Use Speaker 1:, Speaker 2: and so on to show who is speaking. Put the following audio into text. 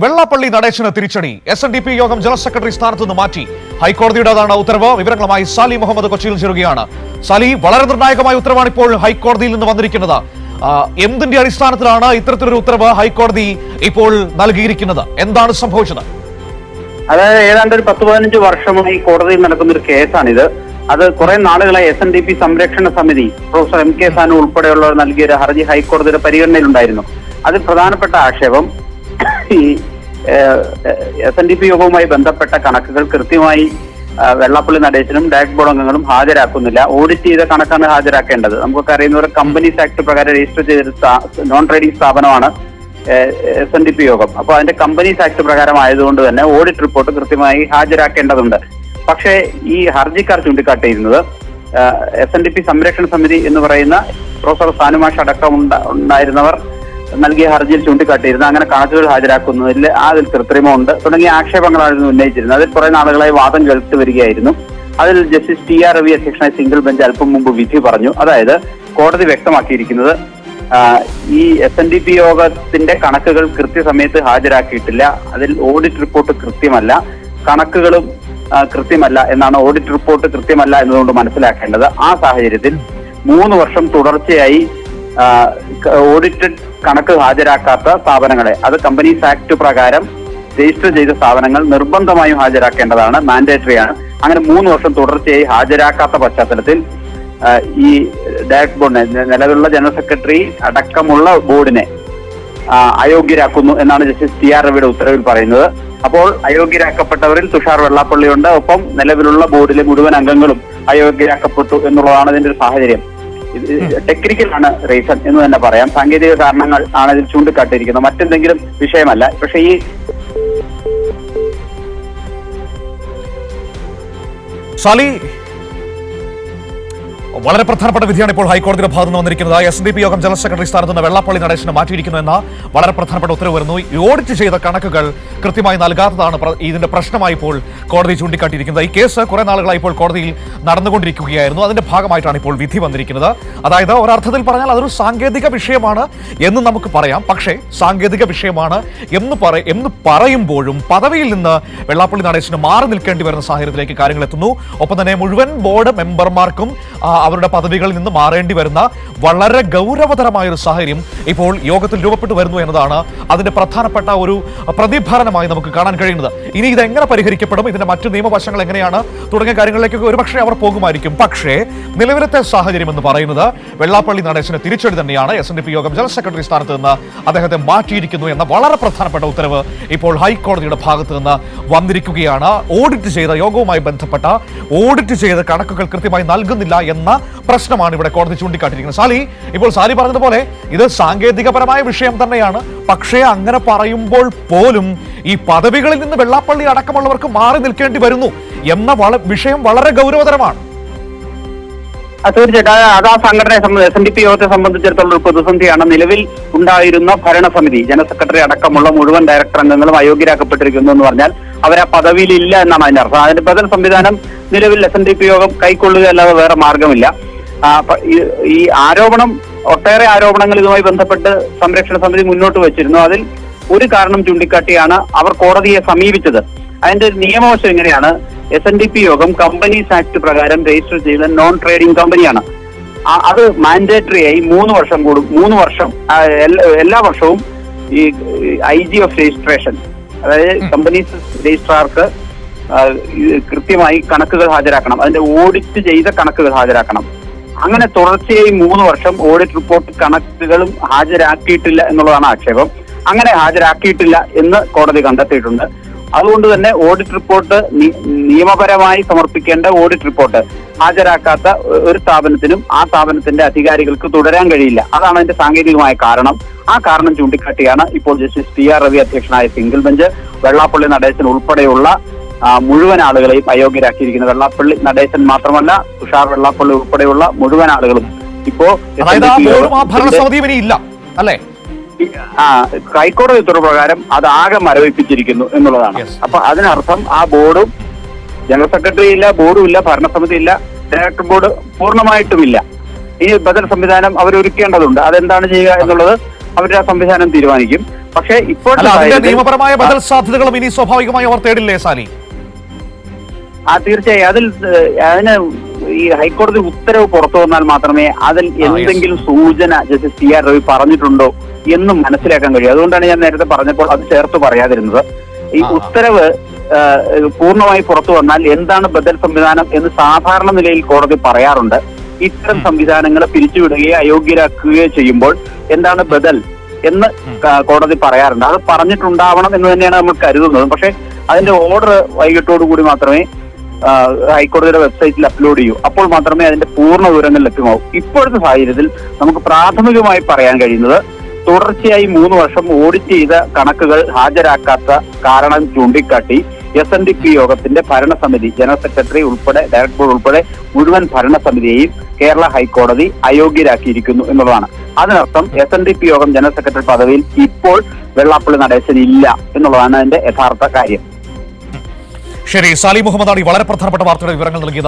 Speaker 1: വെള്ളാപ്പള്ളി നടേശന് തിരിച്ചടി. SNDP യോഗം general secretary സ്ഥാനത്ത് നിന്ന് മാറ്റി. ഹൈക്കോടതിയുടേതാണ് ഉത്തരവ്. വിവരങ്ങളുമായി സാലി മുഹമ്മദ് കൊച്ചിയിൽ ചേരുകയാണ്. സാലി, വളരെ നിർണായകമായ ഉത്തരവാണ് ഇപ്പോൾ ഹൈക്കോടതിയിൽ നിന്ന് വന്നിരിക്കുന്നത്. എന്തിന്റെ അടിസ്ഥാനത്തിലാണ് ഇത്തരത്തിലൊരു ഉത്തരവ് ഹൈക്കോടതി ഇപ്പോൾ നൽകിയിരിക്കുന്നത്? എന്താണ് സംഭവിച്ചത്?
Speaker 2: അതായത് ഏതാണ്ട് ഒരു 10-15 വർഷമായി കോടതിയിൽ നടക്കുന്ന ഒരു കേസാണിത്. അത് കുറെ നാളുകളായി SNDP സംരക്ഷണ സമിതി പ്രൊഫസർ MK സാനു ഉൾപ്പെടെയുള്ളവർ നൽകിയ ഒരു ഹർജി ഹൈക്കോടതിയുടെ പരിഗണനയിലുണ്ടായിരുന്നു. അതിൽ പ്രധാനപ്പെട്ട ആക്ഷേപം ഈ SNDP യോഗവുമായി ബന്ധപ്പെട്ട കണക്കുകൾ കൃത്യമായി വെള്ളാപ്പള്ളി നടേശനും ഡയറക്ട് ബോർഡ് അംഗങ്ങളും ഹാജരാക്കുന്നില്ല. ഓഡിറ്റ് ചെയ്ത കണക്കാണ് ഹാജരാക്കേണ്ടത്. നമുക്കൊക്കെ അറിയുന്ന പോലെ കമ്പനീസ് ആക്ട് പ്രകാരം രജിസ്റ്റർ ചെയ്ത നോൺ ട്രേഡിംഗ് സ്ഥാപനമാണ് SNDP യോഗം. അപ്പോൾ അതിന്റെ കമ്പനീസ് ആക്ട് പ്രകാരം ആയതുകൊണ്ട് തന്നെ ഓഡിറ്റ് റിപ്പോർട്ട് കൃത്യമായി ഹാജരാക്കേണ്ടതുണ്ട്. പക്ഷേ ഈ ഹർജിക്കാർ ചൂണ്ടിക്കാട്ടിയിരുന്നത് SNDP സംരക്ഷണ സമിതി എന്ന് പറയുന്ന പ്രൊഫസർ സാനുമാഷ് അടക്കം ഉണ്ടായിരുന്നവർ നൽകിയ ഹർജിയിൽ ചൂണ്ടിക്കാട്ടിയിരുന്ന അങ്ങനെ കണക്കുകൾ ഹാജരാക്കുന്നതിൽ അതിൽ കൃത്രിമമുണ്ട് തുടങ്ങിയ ആക്ഷേപങ്ങളായിരുന്നു ഉന്നയിച്ചിരുന്നത്. അതിൽ കുറെ നാളുകളായി വാദം കേൾത്ത് വരികയായിരുന്നു. അതിൽ ജസ്റ്റിസ് TR രവി അധ്യക്ഷനായ സിംഗിൾ ബെഞ്ച് അല്പം മുമ്പ് വിധി പറഞ്ഞു. അതായത് കോടതി വ്യക്തമാക്കിയിരിക്കുന്നത് ഈ SNDP യോഗത്തിന്റെ കണക്കുകൾ കൃത്യസമയത്ത് ഹാജരാക്കിയിട്ടില്ല, അതിൽ ഓഡിറ്റ് റിപ്പോർട്ട് കൃത്യമല്ല, കണക്കുകളും കൃത്യമല്ല എന്നാണ്. ഓഡിറ്റ് റിപ്പോർട്ട് കൃത്യമല്ല എന്നതുകൊണ്ട് മനസ്സിലാക്കേണ്ടത്. ആ സാഹചര്യത്തിൽ 3 വർഷം തുടർച്ചയായി ഓഡിറ്റഡ് കണക്ക് ഹാജരാക്കാത്ത സ്ഥാപനങ്ങളെ, അത് കമ്പനീസ് ആക്ട് പ്രകാരം രജിസ്റ്റർ ചെയ്ത സ്ഥാപനങ്ങൾ നിർബന്ധമായും ഹാജരാക്കേണ്ടതാണ്, മാൻഡേറ്ററി ആണ്. അങ്ങനെ 3 വർഷം തുടർച്ചയായി ഹാജരാക്കാത്ത പശ്ചാത്തലത്തിൽ ഈ ഡയറക്ട് ബോർഡിനെ, നിലവിലുള്ള ജനറൽ സെക്രട്ടറി അടക്കമുള്ള ബോർഡിനെ അയോഗ്യരാക്കുന്നു എന്നാണ് ജസ്റ്റിസ് TR രവിയുടെ ഉത്തരവിൽ പറയുന്നത്. അപ്പോൾ അയോഗ്യരാക്കപ്പെട്ടവരിൽ തുഷാർ വെള്ളാപ്പള്ളിയുണ്ട്. ഒപ്പം നിലവിലുള്ള ബോർഡിലെ മുഴുവൻ അംഗങ്ങളും അയോഗ്യരാക്കപ്പെട്ടു എന്നുള്ളതാണ് ഇതിന്റെ ഒരു സാഹചര്യം. ടെക്നിക്കൽ ആണ് റീസൺ എന്ന് തന്നെ പറയാം. സാങ്കേതിക കാരണങ്ങൾ ആണ് ഇതിൽ ചൂണ്ടിക്കാട്ടിയിരിക്കുന്നത്, മറ്റെന്തെങ്കിലും വിഷയമല്ല. പക്ഷേ ഈ
Speaker 1: സാലി, വളരെ പ്രധാനപ്പെട്ട വിധിയാണ് ഇപ്പോൾ ഹൈക്കോടതിയുടെ ഭാഗത്ത് നിന്ന് വന്നിരിക്കുന്നത്. SNDP യോഗം ജനറൽ സെക്രട്ടറി സ്ഥാനത്ത് നിന്ന് വെള്ളാപ്പള്ളി നടേശനെ മാറ്റിയിരിക്കുന്നു എന്ന വളരെ പ്രധാനപ്പെട്ട ഉത്തരവ് വരുന്നു. ഈ ഓഡിറ്റ് ചെയ്ത കണക്കുകൾ കൃത്യമായി നൽകാത്തതാണ് ഇതിന്റെ പ്രശ്നമായി ഇപ്പോൾ കോടതി ചൂണ്ടിക്കാട്ടിയിരിക്കുന്നത്. ഈ കേസ് കുറെ നാളുകളായി ഇപ്പോൾ കോടതിയിൽ നടന്നുകൊണ്ടിരിക്കുകയായിരുന്നു. അതിന്റെ ഭാഗമായിട്ടാണ് ഇപ്പോൾ വിധി വന്നിരിക്കുന്നത്. അതായത് ഒരർത്ഥത്തിൽ പറഞ്ഞാൽ അതൊരു സാങ്കേതിക വിഷയമാണ് എന്ന് നമുക്ക് പറയാം. പക്ഷേ സാങ്കേതിക വിഷയമാണ് എന്ന് പറയുമ്പോഴും പദവിയിൽ നിന്ന് വെള്ളാപ്പള്ളി നടേശന് മാറി നിൽക്കേണ്ടി വരുന്ന സാഹചര്യത്തിലേക്ക് കാര്യങ്ങൾ എത്തുന്നു. ഒപ്പം തന്നെ മുഴുവൻ ബോർഡ് മെമ്പർമാർക്കും അവരുടെ പദവികളിൽ നിന്ന് മാറേണ്ടി വരുന്ന വളരെ ഗൗരവതരമായ ഒരു സാഹചര്യം ഇപ്പോൾ യോഗത്തിൽ രൂപപ്പെട്ടു വരുന്നു എന്നതാണ് അതിന്റെ പ്രധാനപ്പെട്ട ഒരു പ്രതിഫലനമായി നമുക്ക് കാണാൻ കഴിയുന്നത്. ഇനി ഇത് എങ്ങനെ പരിഹരിക്കപ്പെടും, ഇതിന്റെ മറ്റു നിയമവശങ്ങൾ എങ്ങനെയാണ് തുടങ്ങിയ കാര്യങ്ങളിലേക്കൊക്കെ ഒരുപക്ഷെ അവർ പോകുമായിരിക്കും. പക്ഷേ നിലവിലത്തെ സാഹചര്യം എന്ന് പറയുന്നത് വെള്ളാപ്പള്ളി നടേശന് തിരിച്ചടി തന്നെയാണ്. SNDP യോഗം ജനറൽ സെക്രട്ടറി സ്ഥാനത്ത് നിന്ന് അദ്ദേഹത്തെ മാറ്റിയിരിക്കുന്നു എന്ന വളരെ പ്രധാനപ്പെട്ട ഉത്തരവ് ഇപ്പോൾ ഹൈക്കോടതിയുടെ ഭാഗത്ത് നിന്ന് വന്നിരിക്കുകയാണ്. ഓഡിറ്റ് ചെയ്ത യോഗവുമായി ബന്ധപ്പെട്ട ഓഡിറ്റ് ചെയ്ത കണക്കുകൾ കൃത്യമായി നൽകുന്നില്ല എന്ന പ്രശ്നമാണ് ഇവിടെ കോടതി ചൂണ്ടിക്കാട്ടിയിരിക്കുന്നത്. സാലി, ഇപ്പോൾ സാലി പറഞ്ഞതുപോലെ ഇത് സാങ്കേതികപരമായ വിഷയം തന്നെയാണ്. പക്ഷേ അങ്ങനെ പറയുമ്പോൾ പോലും ഈ പദവികളിൽ നിന്ന് വെള്ളാപ്പള്ളി അടക്കമുള്ളവർക്ക് മാറി നിൽക്കേണ്ടി വരുന്നു എന്ന വിഷയം വളരെ ഗൗരവതരമാണ്.
Speaker 2: തീർച്ചയായിട്ടും അത് ആ സംഘടനയെ SNDP യോഗത്തെ സംബന്ധിച്ചിടത്തോളം ഒരു പ്രതിസന്ധിയാണ്. നിലവിൽ ഉണ്ടായിരുന്ന ഭരണസമിതി, ജനറൽ സെക്രട്ടറി അടക്കമുള്ള മുഴുവൻ ഡയറക്ടർ അംഗങ്ങളും അയോഗ്യരാക്കപ്പെട്ടിരിക്കുന്നു എന്ന് പറഞ്ഞാൽ അവർ ആ പദവിയിലില്ല എന്നാണ് അതിന്റെ അർത്ഥം. അതിന്റെ ബദൽ സംവിധാനം നിലവിൽ SNDP യോഗം കൈക്കൊള്ളുക അല്ലാതെ വേറെ മാർഗമില്ല. ഈ ആരോപണം, ഒട്ടേറെ ആരോപണങ്ങൾ ഇതുമായി ബന്ധപ്പെട്ട് സംരക്ഷണ സമിതി മുന്നോട്ട് വെച്ചിരുന്നു. അതിൽ ഒരു കാരണം ചൂണ്ടിക്കാട്ടിയാണ് അവർ കോടതിയെ സമീപിച്ചത്. അതിന്റെ നിയമവശം എങ്ങനെയാണ്? SNDP യോഗം കമ്പനീസ് ആക്ട് പ്രകാരം രജിസ്റ്റർ ചെയ്ത നോൺ ട്രേഡിംഗ് കമ്പനിയാണ്. അത് മാൻഡേറ്ററി ആയി 3 വർഷം എല്ലാ വർഷവും ഈ IG ഓഫ് രജിസ്ട്രേഷൻ, അതായത് കമ്പനീസ് രജിസ്ട്രാർക്ക് കൃത്യമായി കണക്കുകൾ ഹാജരാക്കണം, അതിന്റെ ഓഡിറ്റ് ചെയ്ത കണക്കുകൾ ഹാജരാക്കണം. അങ്ങനെ തുടർച്ചയായി 3 വർഷം ഓഡിറ്റ് റിപ്പോർട്ട് കണക്കുകളും ഹാജരാക്കിയിട്ടില്ല എന്നുള്ളതാണ് ആക്ഷേപം. അങ്ങനെ ഹാജരാക്കിയിട്ടില്ല എന്ന് കോടതി കണ്ടെത്തിയിട്ടുണ്ട്. അതുകൊണ്ട് തന്നെ ഓഡിറ്റ് റിപ്പോർട്ട്, നിയമപരമായി സമർപ്പിക്കേണ്ട ഓഡിറ്റ് റിപ്പോർട്ട് ഹാജരാക്കാത്ത ഒരു സ്ഥാപനത്തിനും ആ സ്ഥാപനത്തിന്റെ അധികാരികൾക്ക് തുടരാൻ കഴിയില്ല. അതാണ് അതിന്റെ സാങ്കേതികമായ കാരണം. ആ കാരണം ചൂണ്ടിക്കാട്ടിയാണ് ഇപ്പോൾ ജസ്റ്റിസ് TR രവി അധ്യക്ഷനായ സിംഗിൾ ബെഞ്ച് വെള്ളാപ്പള്ളി നടേശൻ ഉൾപ്പെടെയുള്ള മുഴുവൻ ആളുകളെയും അയോഗ്യരാക്കിയിരിക്കുന്നത്. വെള്ളാപ്പള്ളി നടേശൻ മാത്രമല്ല, തുഷാർ വെള്ളാപ്പള്ളി ഉൾപ്പെടെയുള്ള മുഴുവൻ ആളുകളും ഇപ്പോ
Speaker 1: അല്ലേ
Speaker 2: ഹൈക്കോടതി ഉത്തരവ് പ്രകാരം അത് ആകെ മരവിപ്പിച്ചിരിക്കുന്നു എന്നുള്ളതാണ്. അപ്പൊ അതിനർത്ഥം ആ ബോർഡും, ജനറൽ സെക്രട്ടറി ഇല്ല, ബോർഡും ഇല്ല, ഭരണസമിതി ഇല്ല, ഡയറക്ടർ ബോർഡ് പൂർണ്ണമായിട്ടുമില്ല. ഈ ബദൽ സംവിധാനം അവരൊരുക്കേണ്ടതുണ്ട്. അതെന്താണ് ചെയ്യുക എന്നുള്ളത് അവരുടെ ആ സംവിധാനം തീരുമാനിക്കും. പക്ഷേ
Speaker 1: അല്ല, അതിന്റെ
Speaker 2: ഇപ്പോഴത്തെ
Speaker 1: നിയമപരമായ ബദൽ സാധ്യതകളും ഇനി സ്വാഭാവികമായി അവർ തേടില്ലേ സാലി?
Speaker 2: തീർച്ചയായും അതിന് ഈ ഹൈക്കോടതി ഉത്തരവ് പുറത്തു വന്നാൽ മാത്രമേ അതിൽ എന്തെങ്കിലും സൂചന ജസ്റ്റിസ് ടി ആർ രവി പറഞ്ഞിട്ടുണ്ടോ എന്നും മനസ്സിലാക്കാൻ കഴിയും. അതുകൊണ്ടാണ് ഞാൻ നേരത്തെ പറഞ്ഞപ്പോൾ അത് ചേർത്ത് പറയാതിരുന്നത്. ഈ ഉത്തരവ് പൂർണ്ണമായി പുറത്തു വന്നാൽ എന്താണ് ബദൽ സംവിധാനം എന്ന് സാധാരണ നിലയിൽ കോടതി പറയാറുണ്ട്. ഇത്തരം സംവിധാനങ്ങളെ പിരിച്ചുവിടുകയോ അയോഗ്യരാക്കുകയോ ചെയ്യുമ്പോൾ എന്താണ് ബദൽ എന്ന് കോടതി പറയാറുണ്ട്. അത് പറഞ്ഞിട്ടുണ്ടാവണം എന്ന് തന്നെയാണ് നമ്മൾ കരുതുന്നത്. പക്ഷെ അതിന്റെ ഓർഡർ വൈകിട്ടോടുകൂടി മാത്രമേ ഹൈക്കോടതിയുടെ വെബ്സൈറ്റിൽ അപ്ലോഡ് ചെയ്യൂ. അപ്പോൾ മാത്രമേ അതിന്റെ പൂർണ്ണ വിവരങ്ങൾ ലഭ്യമാവൂ. ഇപ്പോഴത്തെ സാഹചര്യത്തിൽ നമുക്ക് പ്രാഥമികമായി പറയാൻ കഴിയുന്നത് തുടർച്ചയായി 3 വർഷം ഓഡിറ്റ് ചെയ്ത കണക്കുകൾ ഹാജരാക്കാത്ത കാരണം ചൂണ്ടിക്കാട്ടി SNDP യോഗത്തിന്റെ ഭരണസമിതി ജനറൽ സെക്രട്ടറി ഉൾപ്പെടെ ഡയറക്ടർ ബോർഡ് ഉൾപ്പെടെ മുഴുവൻ ഭരണസമിതിയെയും കേരള ഹൈക്കോടതി അയോഗ്യരാക്കിയിരിക്കുന്നു എന്നുള്ളതാണ്. അതിനർത്ഥം SNDP യോഗം ജനറൽ സെക്രട്ടറി പദവിയിൽ ഇപ്പോൾ വെള്ളാപ്പള്ളി നടേശൻ ഇല്ല എന്നുള്ളതാണ് അതിന്റെ യഥാർത്ഥ കാര്യം.
Speaker 1: ശരി, സാലി മുഹമ്മദാണ് ഈ വളരെ പ്രധാനപ്പെട്ട വാർത്തയുടെ വിവരങ്ങൾ നൽകിയത്.